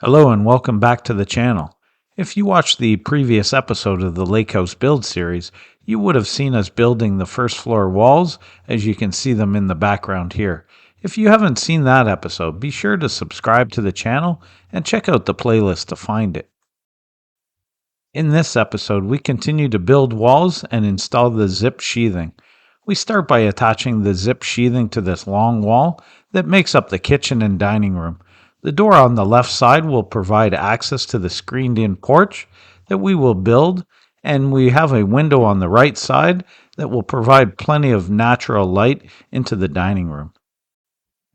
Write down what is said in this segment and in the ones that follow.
Hello and welcome back to the channel. If you watched the previous episode of the Lakehouse Build series, you would have seen us building the first floor walls, as you can see them in the background here. If you haven't seen that episode, be sure to subscribe to the channel and check out the playlist to find it. In this episode, we continue to build walls and install the zip sheathing. We start by attaching the zip sheathing to this long wall that makes up the kitchen and dining room. The door on the left side will provide access to the screened-in porch that we will build, and we have a window on the right side that will provide plenty of natural light into the dining room.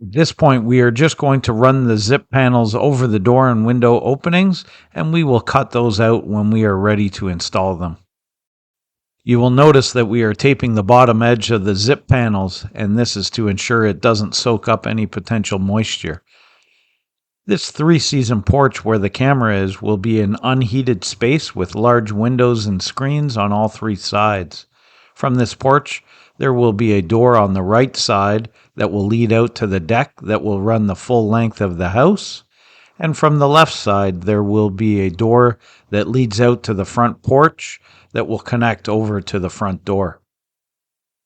At this point, we are just going to run the zip panels over the door and window openings, and we will cut those out when we are ready to install them. You will notice that we are taping the bottom edge of the zip panels, and this is to ensure it doesn't soak up any potential moisture. This three-season porch where the camera is will be an unheated space with large windows and screens on all three sides. From this porch, there will be a door on the right side that will lead out to the deck that will run the full length of the house. And from the left side, there will be a door that leads out to the front porch that will connect over to the front door.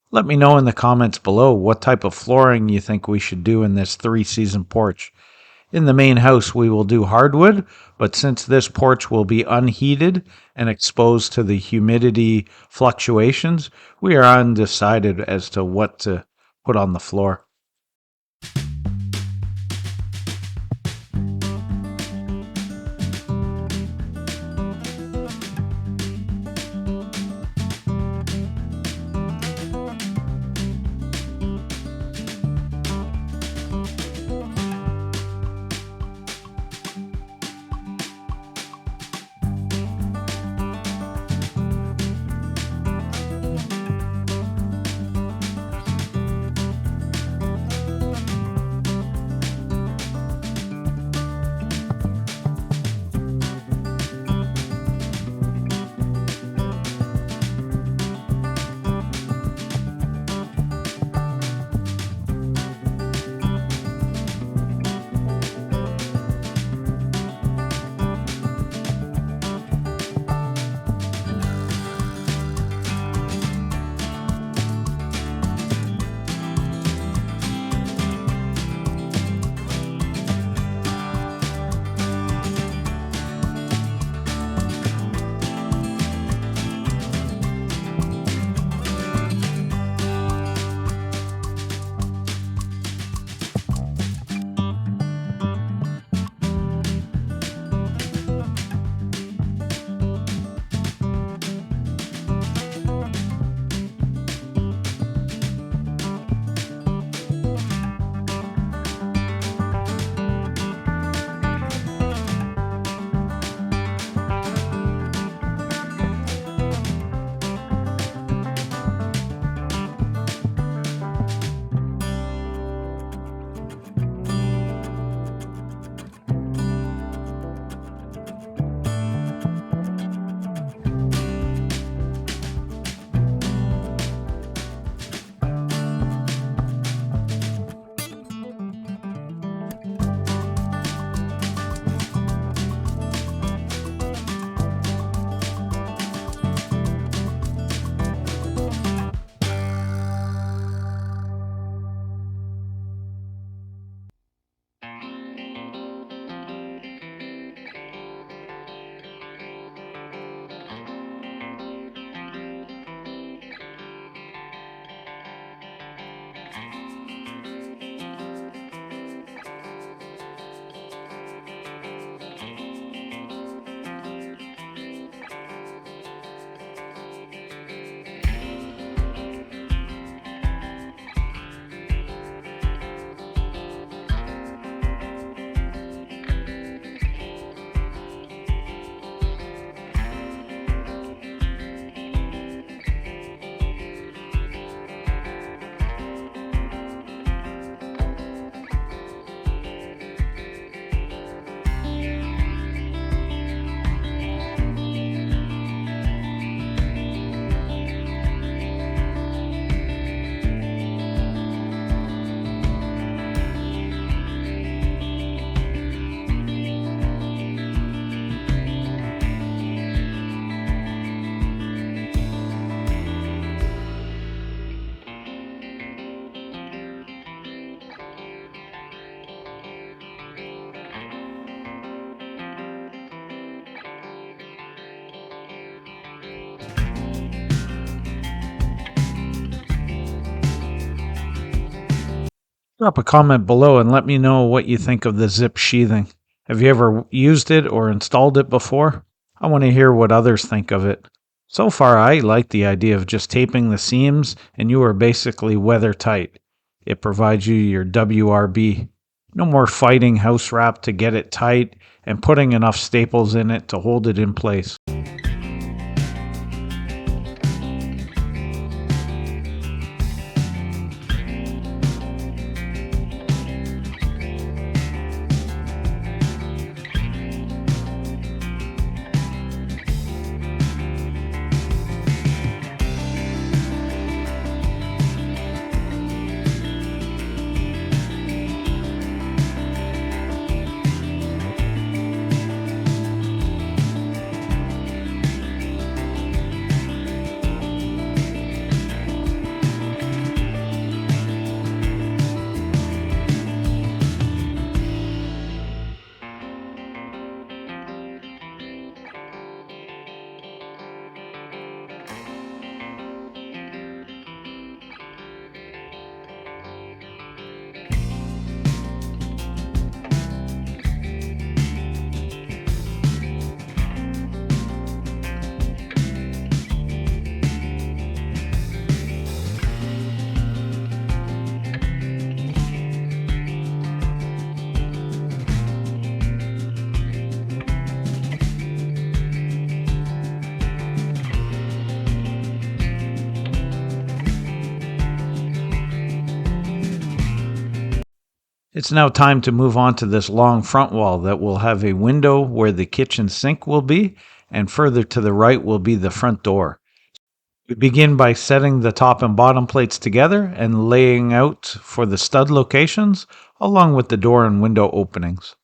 Let me know in the comments below what type of flooring you think we should do in this three-season porch. In the main house, we will do hardwood, but since this porch will be unheated and exposed to the humidity fluctuations, we are undecided as to what to put on the floor. Drop a comment below and let me know what you think of the zip sheathing. Have you ever used it or installed it before? I want to hear what others think of it. So far, I like the idea of just taping the seams and you are basically weather tight. It provides you your WRB. No more fighting house wrap to get it tight and putting enough staples in it to hold it in place. It's now time to move on to this long front wall that will have a window where the kitchen sink will be, and further to the right will be the front door. We begin by setting the top and bottom plates together and laying out for the stud locations, along with the door and window openings.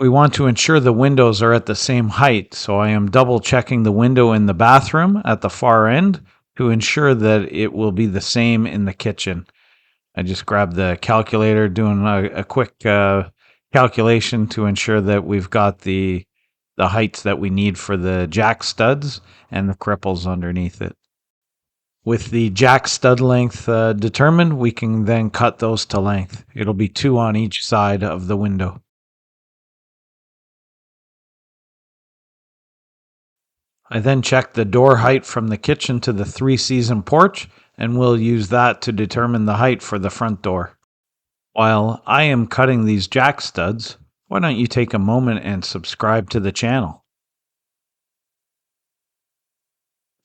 We want to ensure the windows are at the same height, so I am double checking the window in the bathroom at the far end to ensure that it will be the same in the kitchen. I just grabbed the calculator, doing a quick calculation to ensure that we've got the heights that we need for the jack studs and the cripples underneath it. With the jack stud length determined, we can then cut those to length. It'll be 2 on each side of the window. I then checked the door height from the kitchen to the 3-season porch, and we'll use that to determine the height for the front door. While I am cutting these jack studs, why don't you take a moment and subscribe to the channel?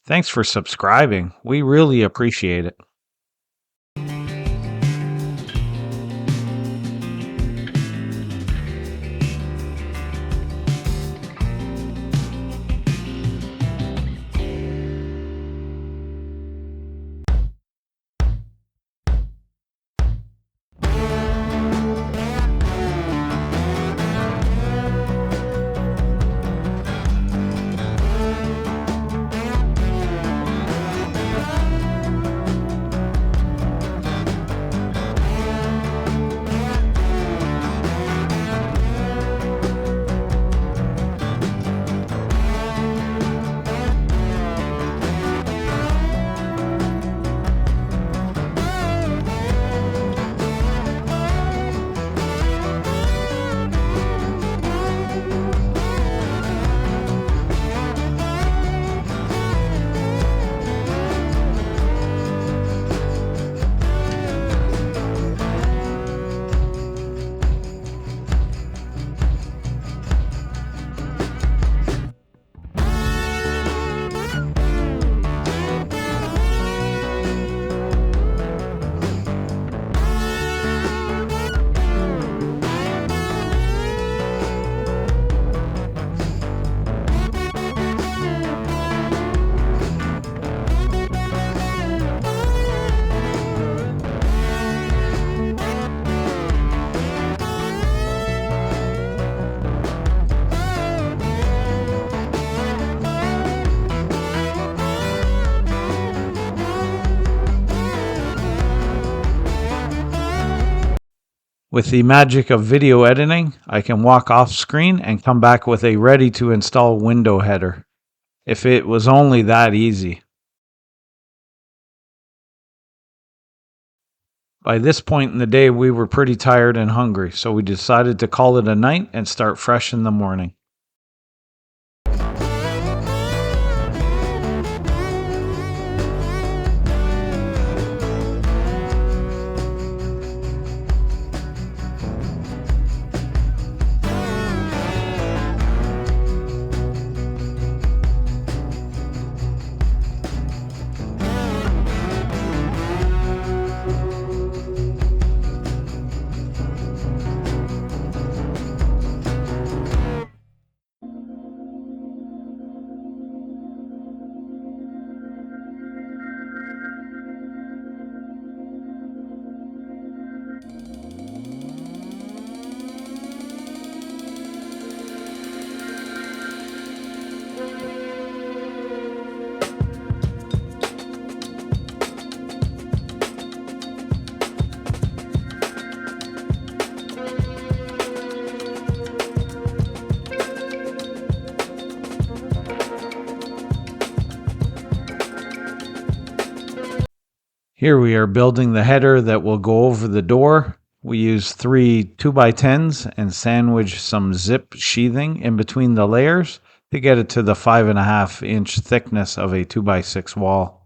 Thanks for subscribing. We really appreciate it. With the magic of video editing, I can walk off screen and come back with a ready to install window header. If it was only that easy. By this point in the day, we were pretty tired and hungry, so we decided to call it a night and start fresh in the morning. Here we are building the header that will go over the door. We use 3 2x10s and sandwich some zip sheathing in between the layers to get it to the 5.5-inch thickness of a 2x6 wall.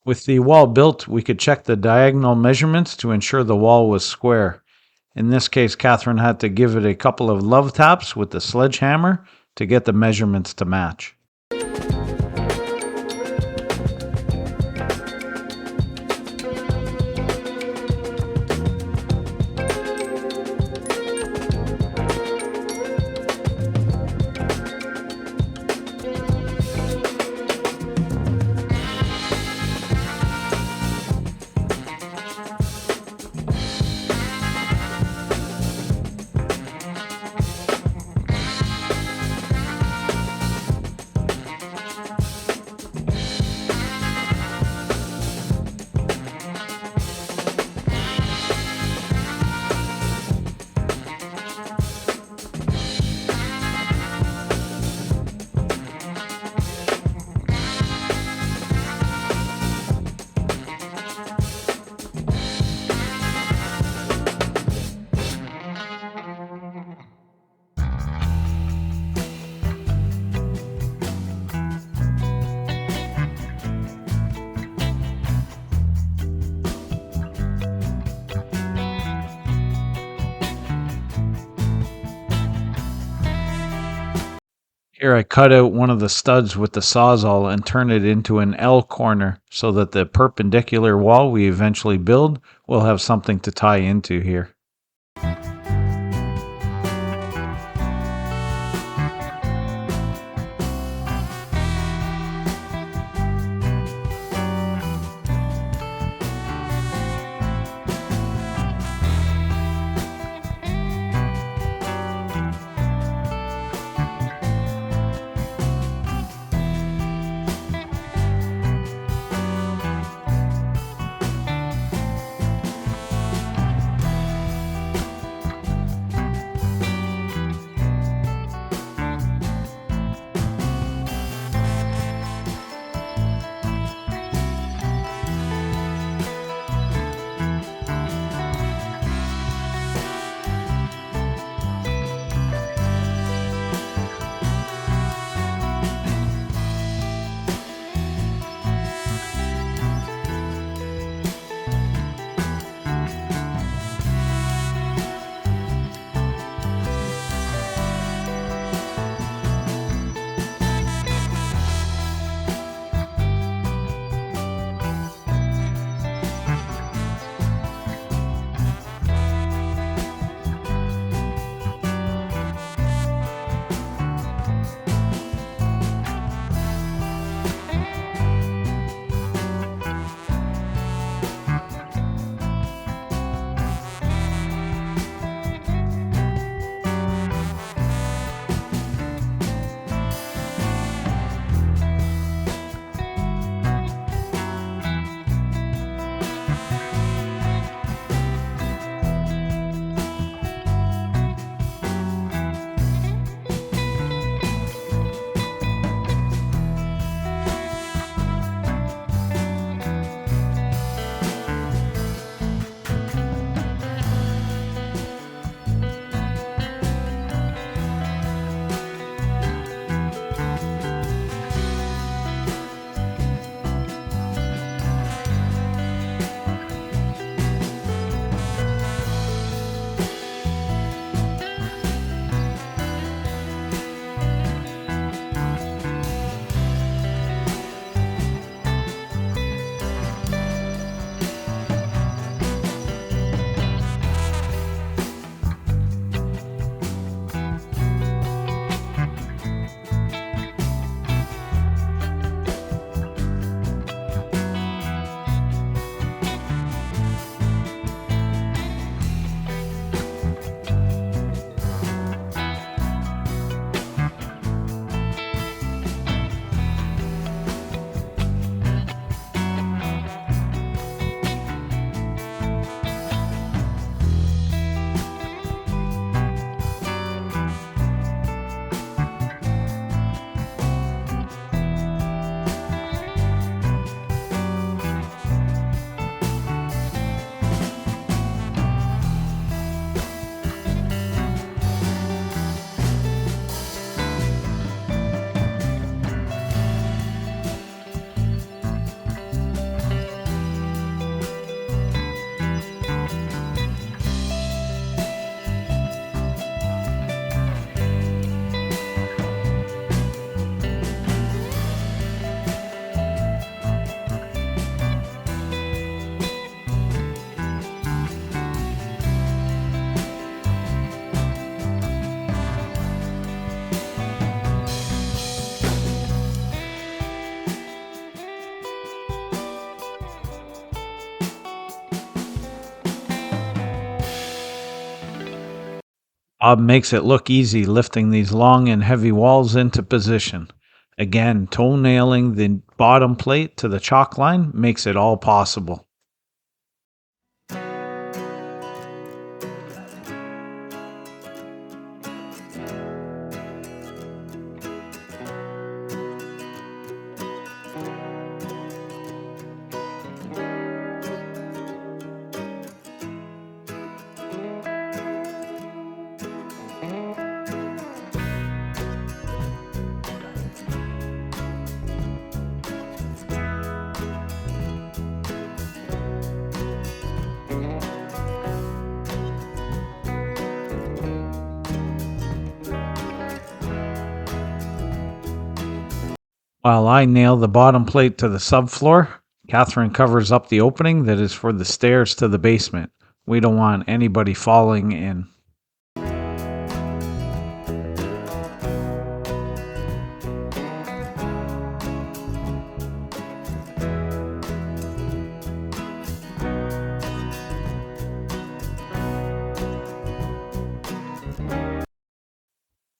With the wall built, we could check the diagonal measurements to ensure the wall was square. In this case, Catherine had to give it a couple of love taps with the sledgehammer to get the measurements to match. Here I cut out one of the studs with the Sawzall and turn it into an L corner so that the perpendicular wall we eventually build will have something to tie into here. Bob makes it look easy lifting these long and heavy walls into position. Again, toenailing the bottom plate to the chalk line makes it all possible. While I nail the bottom plate to the subfloor, Catherine covers up the opening that is for the stairs to the basement. We don't want anybody falling in.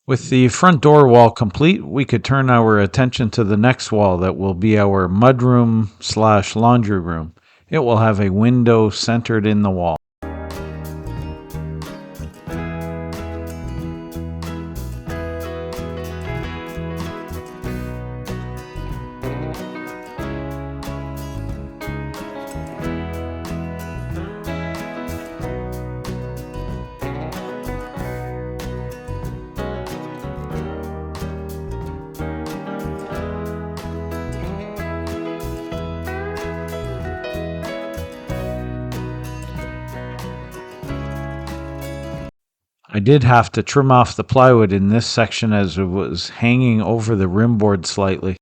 With the front door wall complete, we could turn our attention to the next wall that will be our mudroom/laundry room. It will have a window centered in the wall. I did have to trim off the plywood in this section as it was hanging over the rim board slightly.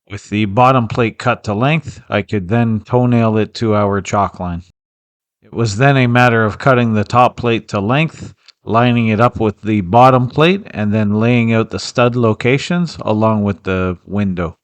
With the bottom plate cut to length, I could then toenail it to our chalk line. It was then a matter of cutting the top plate to length, lining it up with the bottom plate, and then laying out the stud locations along with the window.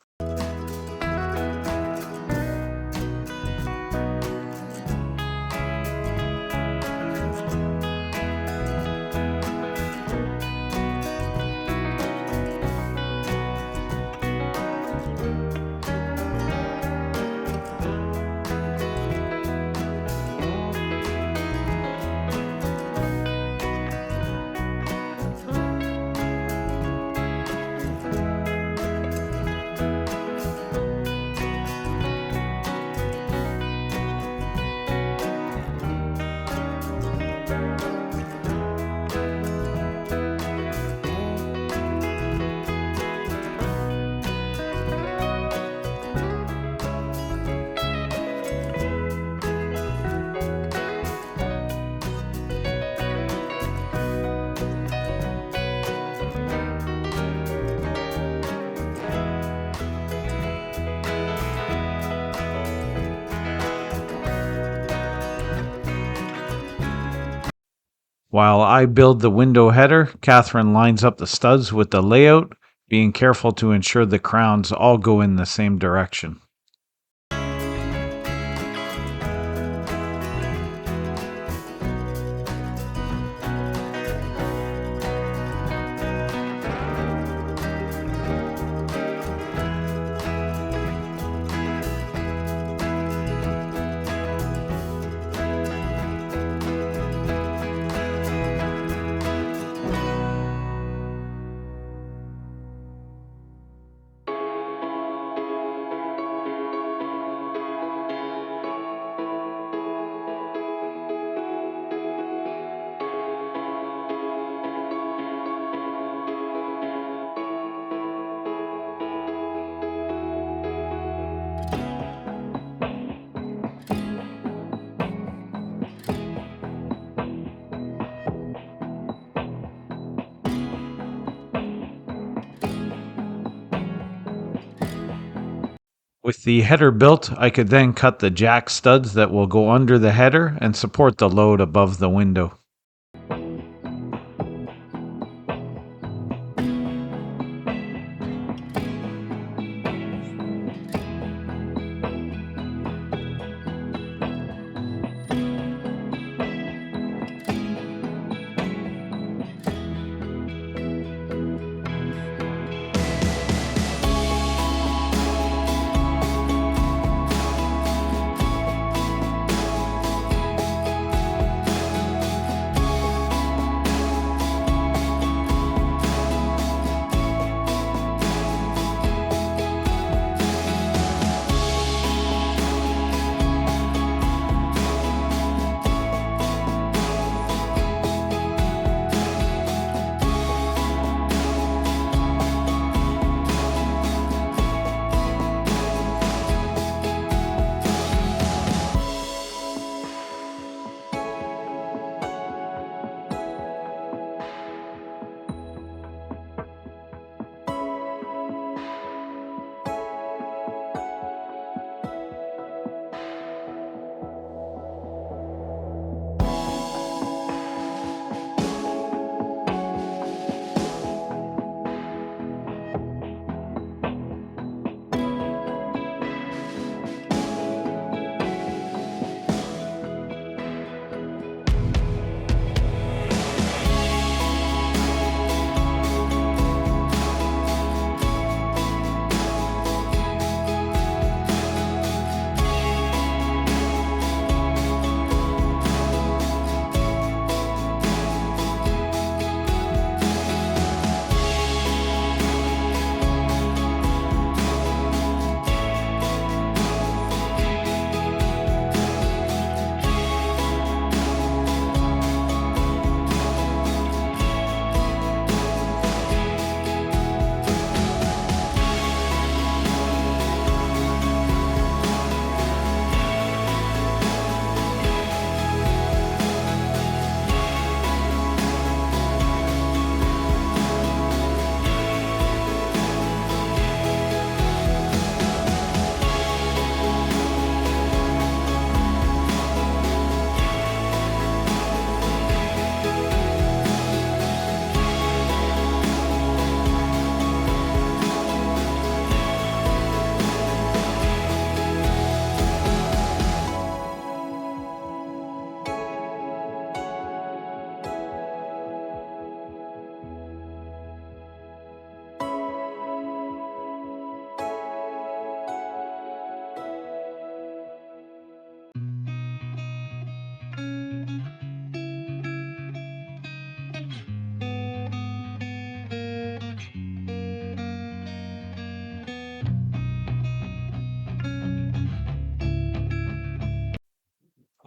While I build the window header, Catherine lines up the studs with the layout, being careful to ensure the crowns all go in the same direction. With the header built, I could then cut the jack studs that will go under the header and support the load above the window.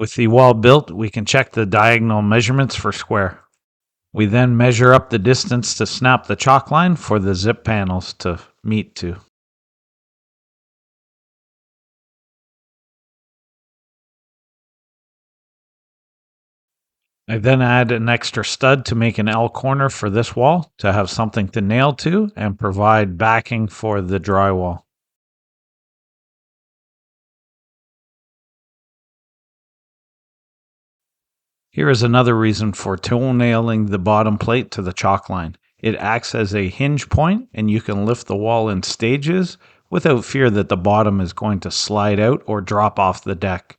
With the wall built, we can check the diagonal measurements for square. We then measure up the distance to snap the chalk line for the zip panels to meet to. I then add an extra stud to make an L corner for this wall to have something to nail to and provide backing for the drywall. Here is another reason for toe nailing the bottom plate to the chalk line. It acts as a hinge point and you can lift the wall in stages without fear that the bottom is going to slide out or drop off the deck.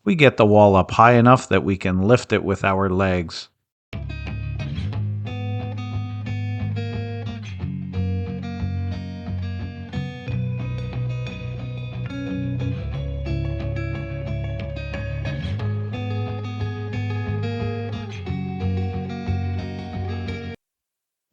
We get the wall up high enough that we can lift it with our legs.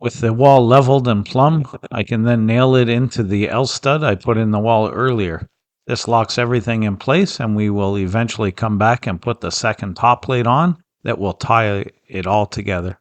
With the wall leveled and plumb, I can then nail it into the L stud I put in the wall earlier. This locks everything in place and we will eventually come back and put the second top plate on that will tie it all together.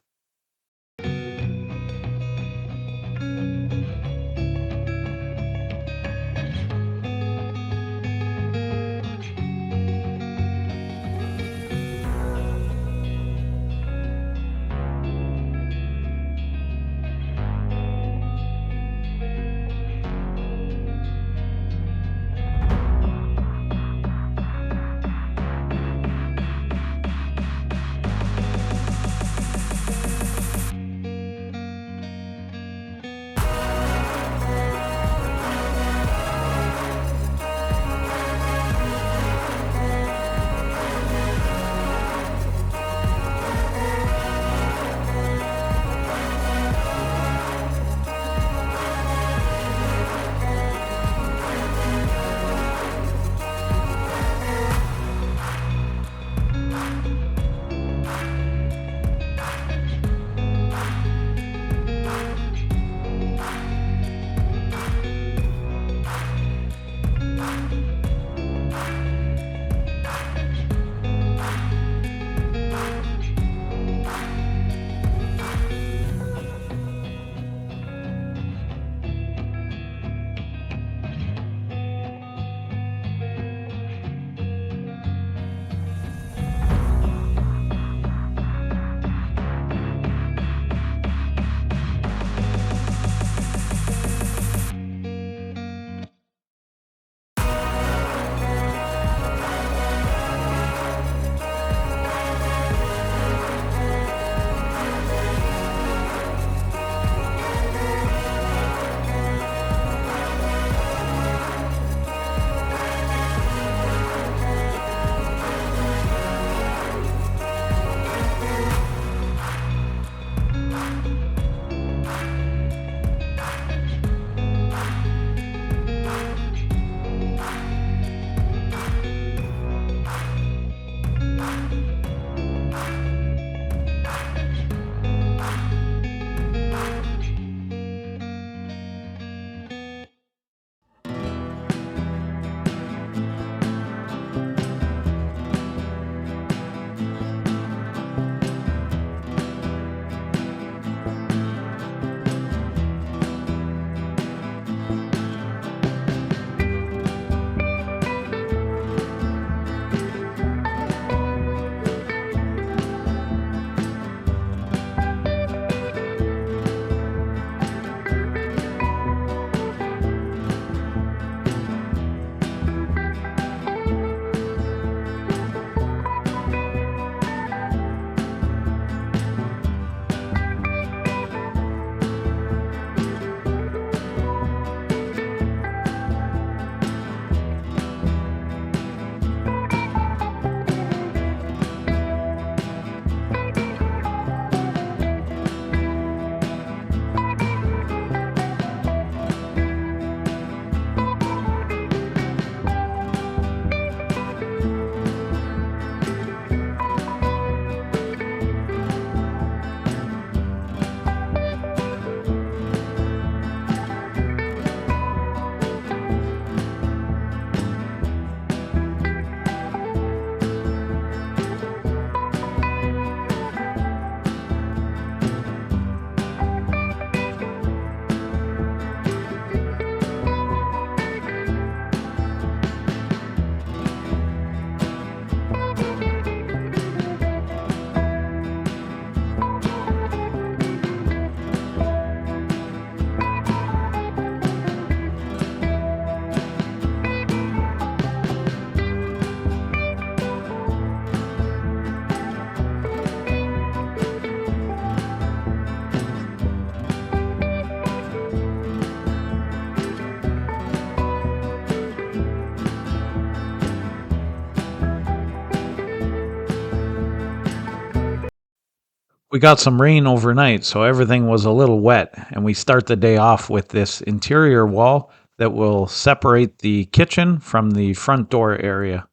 We got some rain overnight, so everything was a little wet, and we start the day off with this interior wall that will separate the kitchen from the front door area.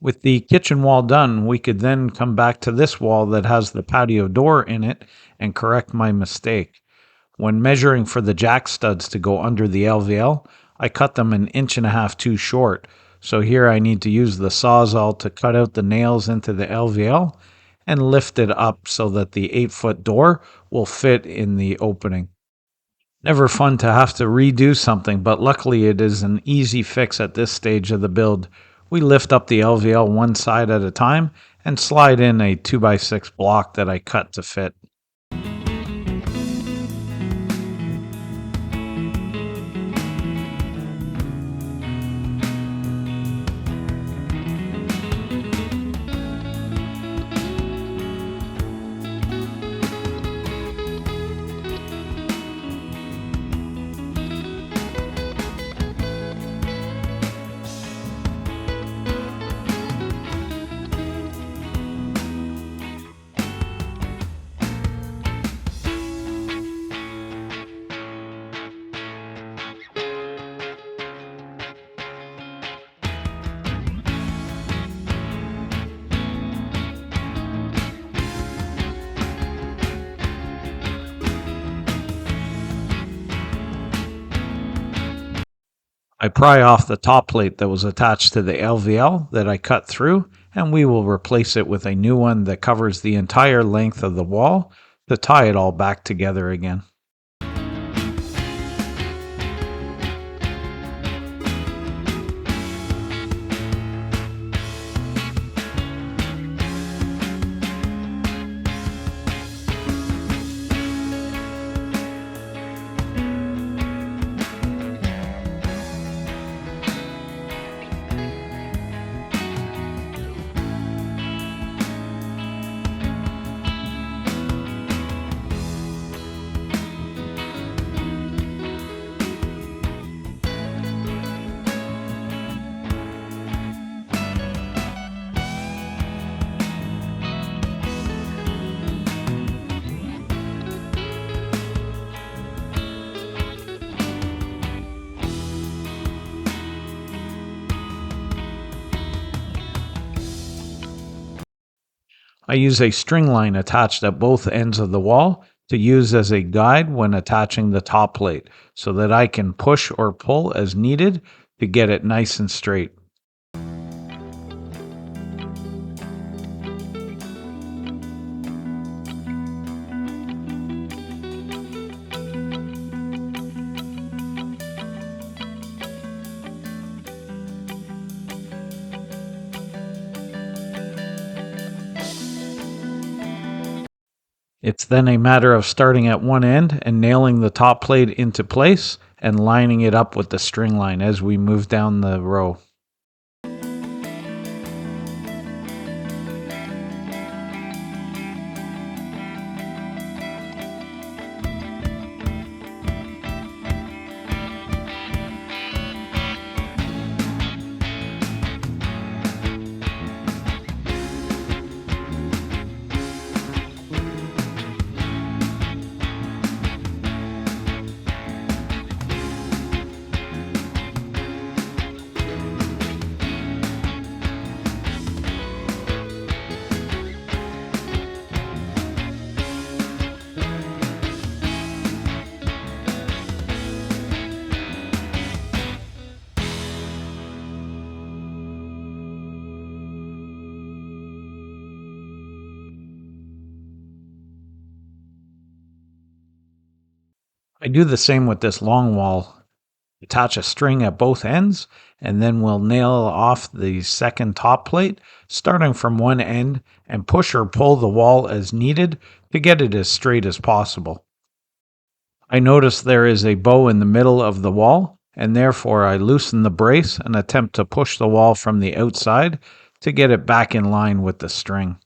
With the kitchen wall done, we could then come back to this wall that has the patio door in it and correct my mistake. When measuring for the jack studs to go under the LVL, I cut them 1.5 inches too short. So here I need to use the Sawzall to cut out the nails into the LVL and lift it up so that the 8-foot door will fit in the opening. Never fun to have to redo something, but luckily it is an easy fix at this stage of the build. We lift up the LVL one side at a time and slide in a 2x6 block that I cut to fit. I pry off the top plate that was attached to the LVL that I cut through, and we will replace it with a new one that covers the entire length of the wall to tie it all back together again. I use a string line attached at both ends of the wall to use as a guide when attaching the top plate so that I can push or pull as needed to get it nice and straight. It's then a matter of starting at one end and nailing the top plate into place and lining it up with the string line as we move down the row. I do the same with this long wall. Attach a string at both ends, and then we'll nail off the second top plate, starting from one end, and push or pull the wall as needed to get it as straight as possible. I notice there is a bow in the middle of the wall, and therefore I loosen the brace and attempt to push the wall from the outside to get it back in line with the string.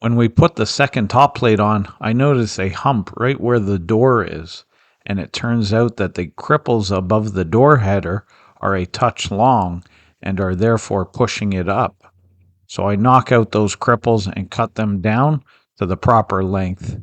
When we put the second top plate on, I notice a hump right where the door is, and it turns out that the cripples above the door header are a touch long and are therefore pushing it up. So I knock out those cripples and cut them down to the proper length.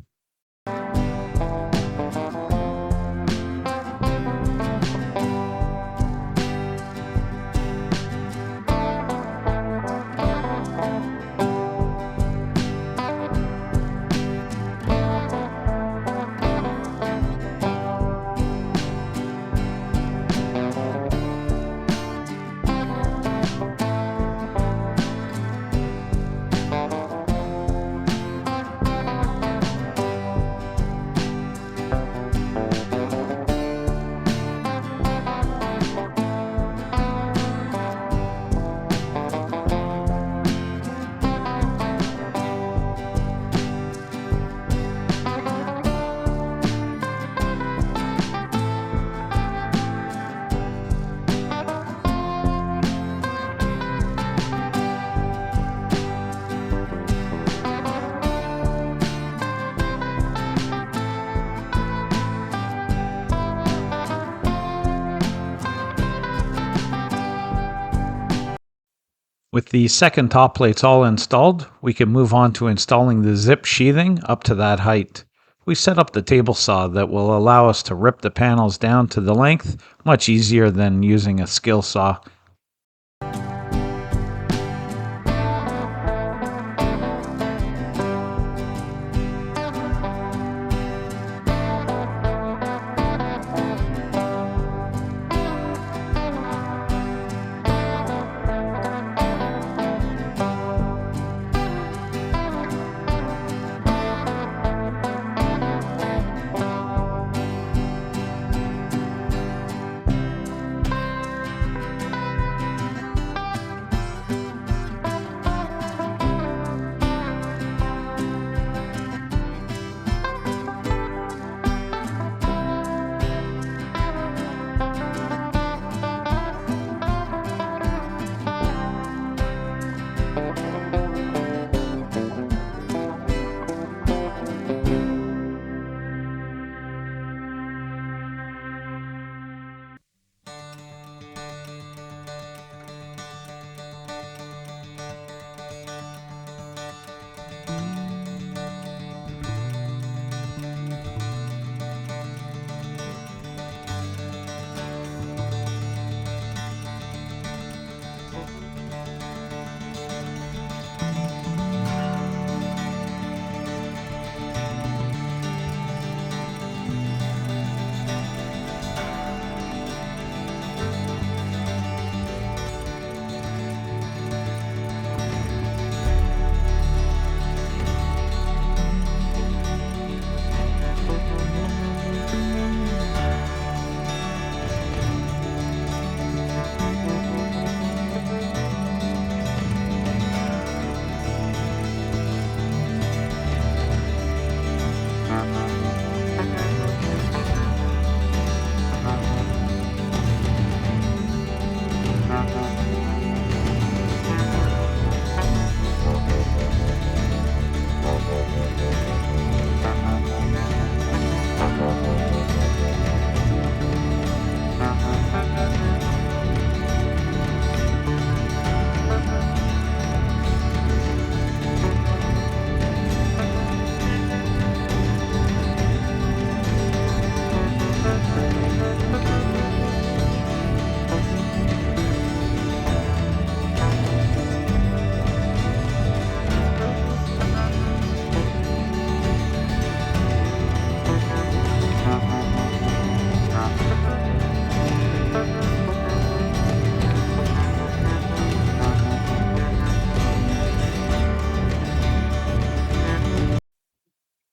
With the second top plates all installed, we can move on to installing the zip sheathing up to that height. We set up the table saw that will allow us to rip the panels down to the length much easier than using a skill saw.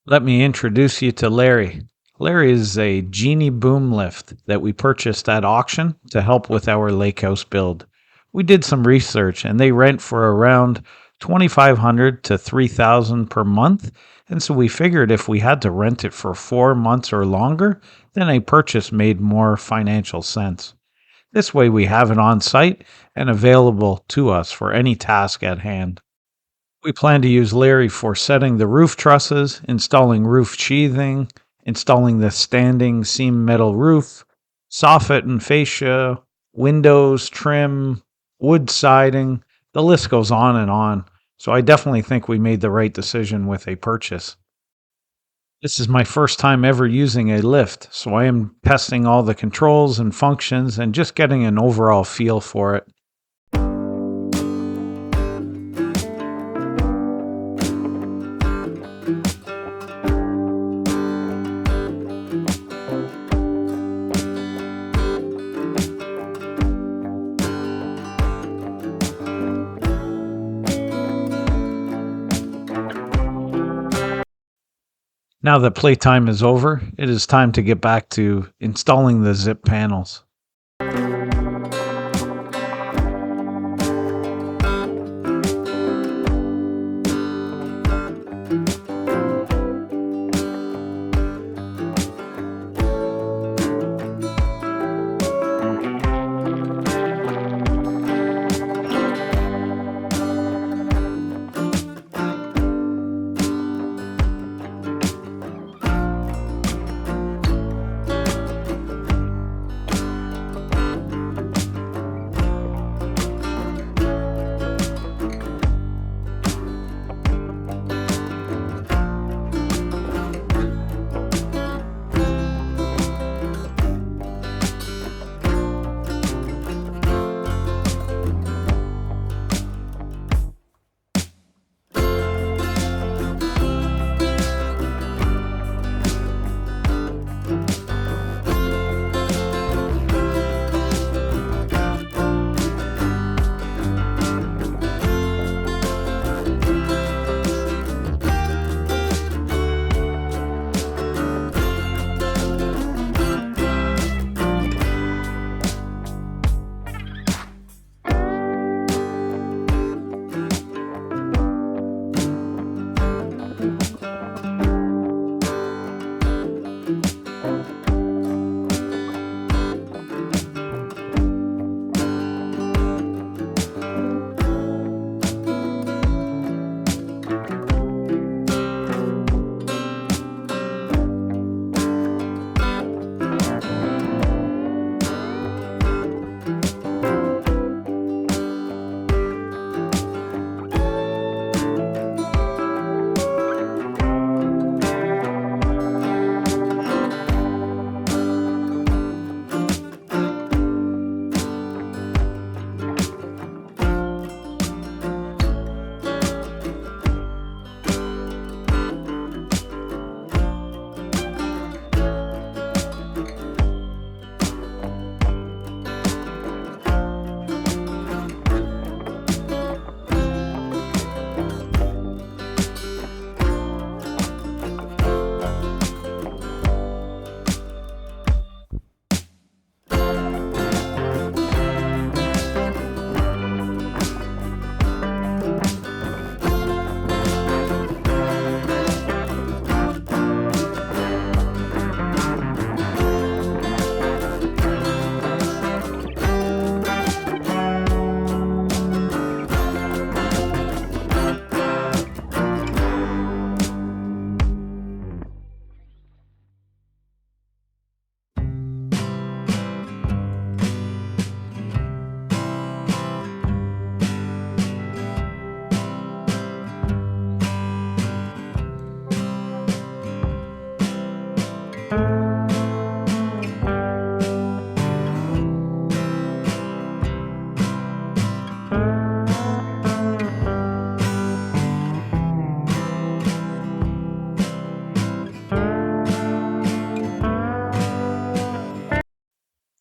Let me introduce you to Larry. Larry is a Genie Boom Lift that we purchased at auction to help with our Lakehouse build. We did some research and they rent for around 2,500 to 3,000 per month, and so we figured if we had to rent it for 4 months or longer, then a purchase made more financial sense. This way we have it on site and available to us for any task at hand. We plan to use Larry for setting the roof trusses, installing roof sheathing, installing the standing seam metal roof, soffit and fascia, windows, trim, wood siding. The list goes on and on. So I definitely think we made the right decision with a purchase. This is my first time ever using a lift, so I am testing all the controls and functions and just getting an overall feel for it. Now that playtime is over, it is time to get back to installing the zip panels.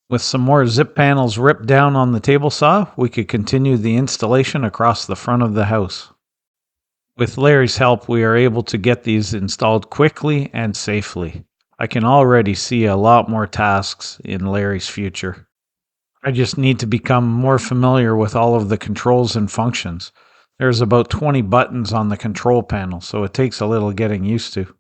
With some more zip panels ripped down on the table saw, we could continue the installation across the front of the house. With Larry's help, we are able to get these installed quickly and safely. I can already see a lot more tasks in Larry's future. I just need to become more familiar with all of the controls and functions. There's about 20 buttons on the control panel, so it takes a little getting used to.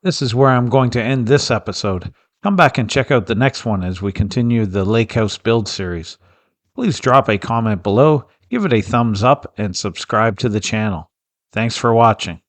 This is where I'm going to end this episode. Come back and check out the next one as we continue the Lakehouse Build series. Please drop a comment below, give it a thumbs up, and subscribe to the channel. Thanks for watching.